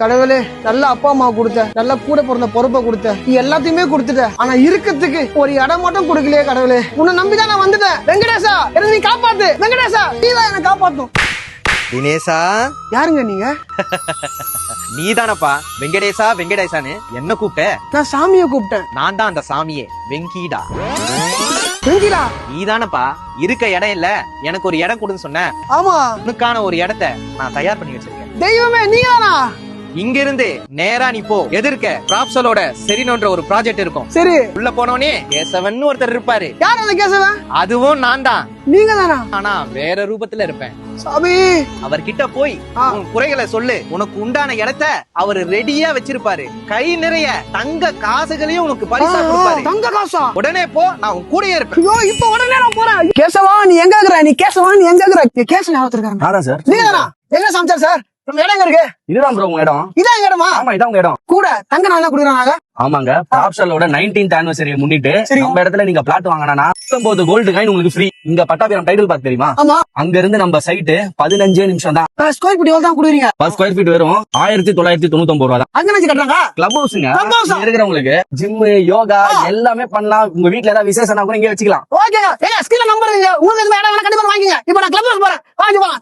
கடவுளே, நல்ல அப்பா அம்மா கொடுத்த, நல்ல கூட பிறந்த பொறுப்பை கொடுத்த, நீ எல்லாத்தையுமே கொடுத்துட்ட. ஆனா இருக்கிறதுக்கு ஒரு இடம் மட்டும் கொடுக்கலையே கடவுளே. உன்னை நம்பிதான் நான் வந்துட்டேன். வெங்கடேசா, எனக்கு நீ காப்பாத்து. வெங்கடேசா, நீதான் என்ன காப்பாத்தும். தினேசா, யாருங்க நீங்க? நீதானப்பா வெங்கடேசா வெங்கடேசான்னு என்ன கூப்பிட்ட? நான் சாமியை கூப்பிட்டேன். நான் தான் அந்த சாமியே, வெங்கீடா. வெங்கிடா? நீதானப்பா இருக்க இடம் இல்ல, எனக்கு ஒரு இடம் கொடுன்னு சொன்ன. ஆமா, உனக்கான ஒரு இடத்தை நான் தயார் பண்ணி வச்சிருக்கேன். தெய்வமே, நீங்க தானா? இங்க இருந்து நேரா நீ போ. எதிர்க்க பிராப்சலோட செரினோன்ற ஒரு ப்ராஜெக்ட் இருக்கும். சரி, உள்ள போனோனே கேசவன் ஒருத்தர் இருப்பாரு. யார் அந்த கேசவன்? அதுவும் நான் தான். நீங்க தானா? ஆனா வேற ரூபத்துல இருப்பேன். சாமி, அவர்கிட்ட போய் உன் குறைகளை சொல்லு. உனக்கு உண்டான இடத்தை அவரு ரெடியா வச்சிருப்பாரு. கை நிறைய தங்க காசுகளையும் உனக்கு பரிசா கொடுப்பாரு. தங்க காசா? உடனே போ, நான் உன் கூடயே இருப்பேன். ஐயோ, இப்ப உடனே நான் போறேன். கேசவா, நீ எங்க இருக்கிற? நீ கேசவா, நீ எங்க இருக்கிற? கேசவன் ஞாபகத்துல இருக்காங்க. ஆனா சார், நீங்க தானா? எங்க சமைச்சார் சார்? நம்ம இடம் எங்க இருக்கு? இதுதான் ப்ரோ உங்க இடம். இதான் எங்க இடமா? ஆமா, இதான் உங்க இடம். கூட தங்க நாளா குடுக்குறாங்க. ஆமாங்க, ப்ராப்சலோட 19th anniversary முன்னிட்டு சரி. நம்ம இடத்துல நீங்க பிளாட் வாங்கினா 19 கோல்டு காயின் உங்களுக்கு ஃப்ரீ. இங்க பட்டாபிராம் டைட்டில் பார்க் தெரியுமா? ஆமா. அங்க இருந்து நம்ம சைட்டு 15 நிமிஷம் தான். ஸ்கொயர் ஃபீட் எவ்வளவு தான் குடுக்குறீங்க? 10 ஸ்கொயர் ஃபீட் வரும் 1999 ரூபா தான். அங்க நினைச்சு கட்டுறாங்க. கிளப் ஹவுஸ்ங்க. Club house ஆ? இருக்கிறவங்களுக்கு ஜிம், யோகா எல்லாமே பண்ணலாம். உங்க வீட்ல ஏதாவது விசேஷம்னா கூட இங்க வச்சுக்கலாம். ஓகேங்க. ஏங்க, ஸ்கிரீன்ல நம்பர் இருக்கு. உங்களுக்கு எதுவும் இடம் வேணா கண்டிப்பா வாங்கிங்க. இப்போ நான் கிளப் ஹவுஸ் போறேன். வாங்கி போலாம்.